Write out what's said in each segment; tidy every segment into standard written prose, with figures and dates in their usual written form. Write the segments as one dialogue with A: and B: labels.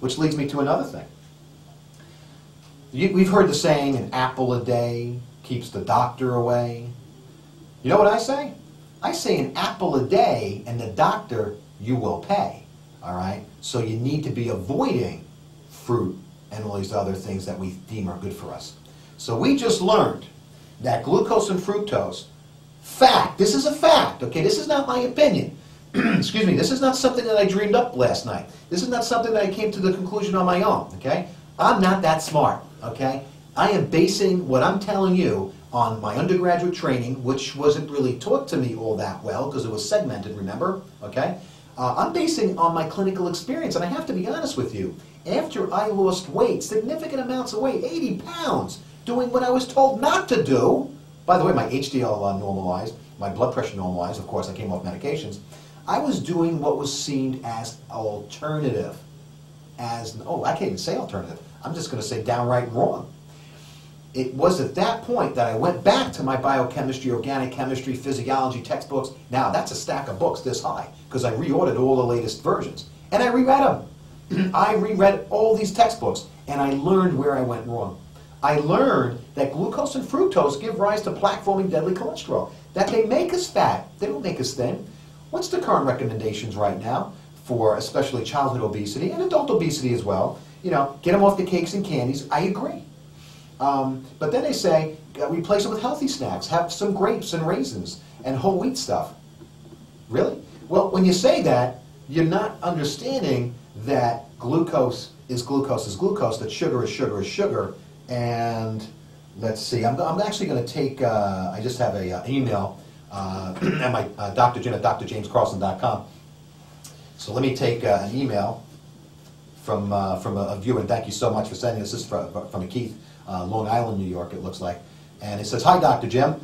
A: Which leads me to another thing. We've heard the saying, an apple a day keeps the doctor away. You know what I say? I say an apple a day and the doctor you will pay. All right? So you need to be avoiding fruit and all these other things that we deem are good for us. So we just learned that glucose and fructose, fact, this is a fact, okay? This is not my opinion. Excuse me, this is not something that I dreamed up last night. This is not something that I came to the conclusion on my own, okay? I'm not that smart, okay? I am basing what I'm telling you on my undergraduate training, which wasn't really taught to me all that well because it was segmented, remember, okay? I'm basing on my clinical experience, and I have to be honest with you. After I lost weight, significant amounts of weight, 80 pounds, doing what I was told not to do, by the way, my HDL normalized, my blood pressure normalized, of course, I came off medications. I was doing what was seen as alternative, I can't even say alternative, I'm just going to say downright wrong. It was at that point that I went back to my biochemistry, organic chemistry, physiology textbooks. Now, that's a stack of books this high, because I reordered all the latest versions. And I reread them. I reread all these textbooks, and I learned where I went wrong. I learned that glucose and fructose give rise to plaque-forming deadly cholesterol, that they make us fat, they don't make us thin. What's the current recommendations right now for especially childhood obesity and adult obesity as well? You know, get them off the cakes and candies. I agree. But then they say, replace it with healthy snacks. Have some grapes and raisins and whole wheat stuff. Really? Well, when you say that, you're not understanding that glucose is glucose is glucose, that sugar is sugar is sugar. And let's see, I'm actually going to take, I just have an email at my Dr. Jim at drjamescarlson.com. So let me take an email from a viewer, and thank you so much for sending this. This is from Keith, Long Island, New York, it looks like. And it says, "Hi, Dr. Jim.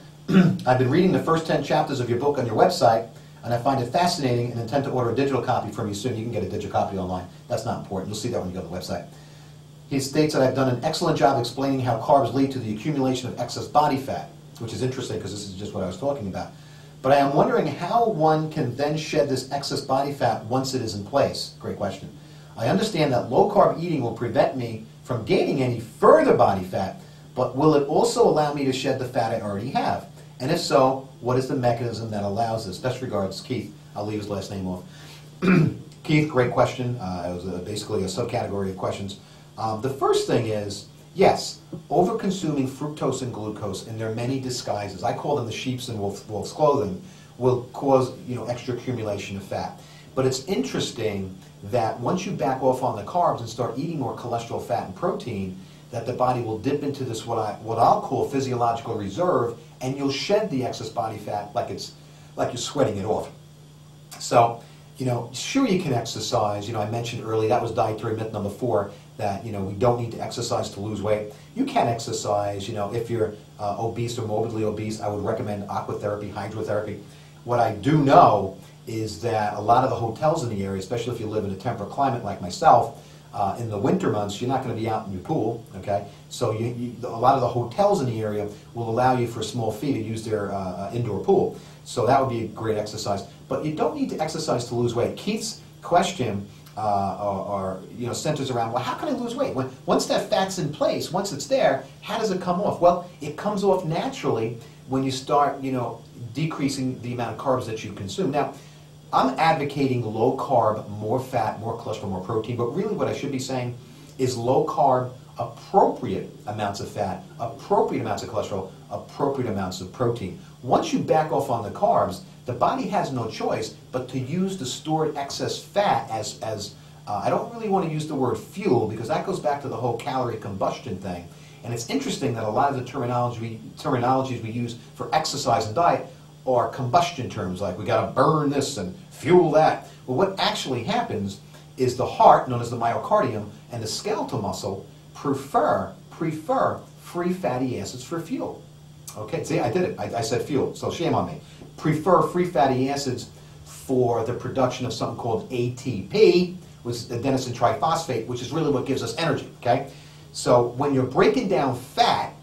A: I've been reading the first 10 chapters of your book on your website, and I find it fascinating and intend to order a digital copy from you soon." You can get a digital copy online. That's not important. You'll see that when you go to the website. He states that I've done an excellent job explaining how carbs lead to the accumulation of excess body fat, which is interesting because this is just what I was talking about. But I am wondering how one can then shed this excess body fat once it is in place. Great question. I understand that low-carb eating will prevent me from gaining any further body fat, but will it also allow me to shed the fat I already have? And if so, what is the mechanism that allows this? Best regards, Keith. I'll leave his last name off. Keith, great question. It was basically a subcategory of questions. The first thing is, yes, over-consuming fructose and glucose in their many disguises, I call them the sheep's and wolf's clothing, will cause extra accumulation of fat. But it's interesting that once you back off on the carbs and start eating more cholesterol, fat, and protein, that the body will dip into this what I'll call physiological reserve, and you'll shed the excess body fat like you're sweating it off. So, sure you can exercise. I mentioned earlier that was dietary myth number 4. That we don't need to exercise to lose weight. You can exercise. If you're obese or morbidly obese, I would recommend aquatherapy, hydrotherapy. What I do know is that a lot of the hotels in the area, especially if you live in a temperate climate like myself, in the winter months you're not going to be out in your pool. Okay, so a lot of the hotels in the area will allow you for a small fee to use their indoor pool. So that would be a great exercise. But you don't need to exercise to lose weight. Keith's question. Centers around, well, how can I lose weight? Once that fat's in place, once it's there, how does it come off? Well, it comes off naturally when you start, decreasing the amount of carbs that you consume. Now, I'm advocating low carb, more fat, more cholesterol, more protein, but really what I should be saying is low carb, appropriate amounts of fat, appropriate amounts of cholesterol, appropriate amounts of protein. Once you back off on the carbs, the body has no choice but to use the stored excess fat as I don't really want to use the word fuel because that goes back to the whole calorie combustion thing. And it's interesting that a lot of the terminologies we use for exercise and diet are combustion terms, like we got to burn this and fuel that. Well, what actually happens is the heart, known as the myocardium, and the skeletal muscle prefer free fatty acids for fuel. Okay, see, I did it. I said fuel, so shame on me. Prefer free fatty acids for the production of something called ATP, which is adenosine triphosphate, which is really what gives us energy, okay? So when you're breaking down fat,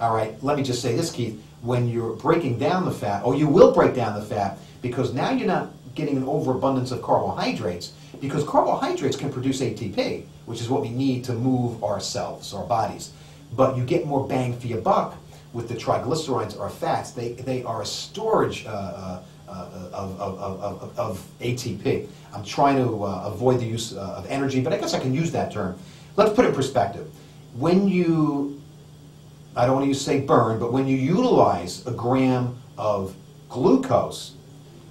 A: all right, let me just say this, Keith, when you're breaking down the fat, or you will break down the fat, because now you're not getting an overabundance of carbohydrates, because carbohydrates can produce ATP, which is what we need to move ourselves, our bodies. But you get more bang for your buck with the triglycerides or fats. They are a storage of ATP. I'm trying to avoid the use of energy, but I guess I can use that term. Let's put it in perspective. When you, I don't want to say burn, but when you utilize a gram of glucose,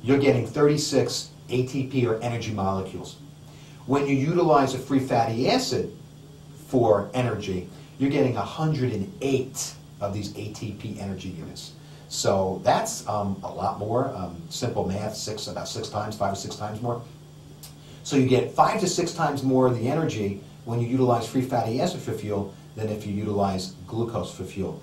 A: you're getting 36 ATP or energy molecules. When you utilize a free fatty acid for energy, you're getting 108 of these ATP energy units. So that's a lot more. Simple math, about 6 times, 5 or 6 times more. So you get 5 to 6 times more of the energy when you utilize free fatty acid for fuel than if you utilize glucose for fuel.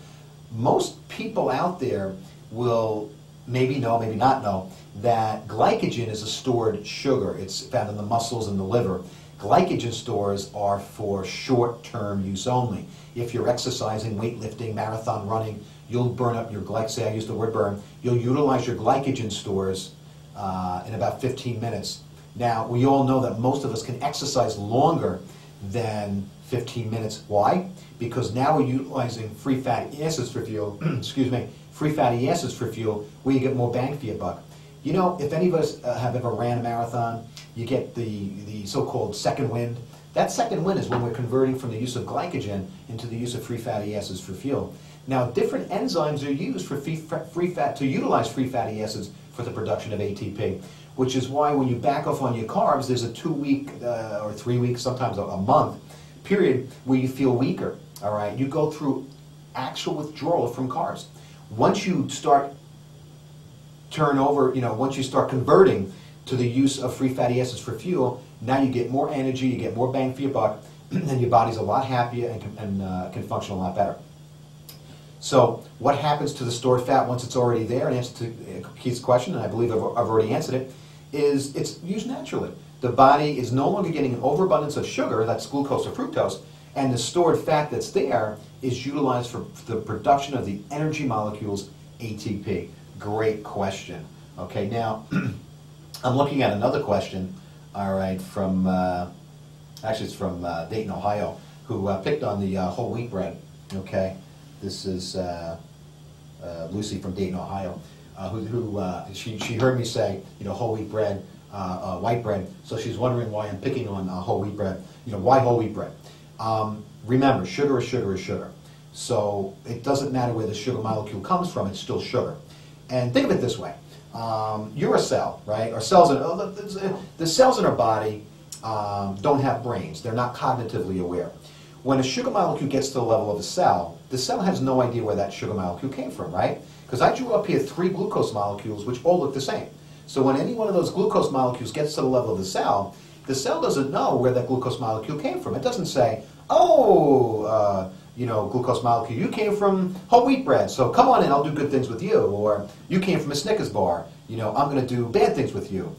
A: Most people out there will maybe know, maybe not know, that glycogen is a stored sugar. It's found in the muscles and the liver. Glycogen stores are for short-term use only. If you're exercising, weightlifting, marathon running, you'll burn up your glycogen. Say I use the word burn. You'll utilize your glycogen stores in about 15 minutes. Now, we all know that most of us can exercise longer than 15 minutes. Why? Because now we're utilizing free fatty acids for fuel. Excuse me. Free fatty acids for fuel, where you get more bang for your buck. You know, if any of us have ever ran a marathon, you get the so-called second wind. That second wind is when we're converting from the use of glycogen into the use of free fatty acids for fuel. Now, different enzymes are used for to utilize free fatty acids for the production of ATP, which is why when you back off on your carbs, there's a 2-week or 3 weeks, sometimes a month period where you feel weaker. All right, you go through actual withdrawal from carbs. Once you start once you start converting to the use of free fatty acids for fuel, now you get more energy, you get more bang for your buck, and your body's a lot happier and can function a lot better. So what happens to the stored fat once it's already there, and answer to Keith's question, and I believe I've already answered it, is it's used naturally. The body is no longer getting an overabundance of sugar, that's glucose or fructose, and the stored fat that's there is utilized for the production of the energy molecules ATP. Great question. Okay, now I'm looking at another question, all right, from, actually it's from Dayton, Ohio, who picked on the whole wheat bread, okay? This is Lucy from Dayton, Ohio, she heard me say, whole wheat bread, white bread, so she's wondering why I'm picking on whole wheat bread. Why whole wheat bread? Remember, sugar is sugar is sugar. So it doesn't matter where the sugar molecule comes from, it's still sugar. And think of it this way. You're a cell, right? Our cells, the cells in our body don't have brains. They're not cognitively aware. When a sugar molecule gets to the level of a cell, the cell has no idea where that sugar molecule came from, right? Because I drew up here 3 glucose molecules which all look the same. So when any one of those glucose molecules gets to the level of the cell doesn't know where that glucose molecule came from. It doesn't say, oh, glucose molecule, you came from whole wheat bread, so come on in, I'll do good things with you. Or you came from a Snickers bar, I'm going to do bad things with you.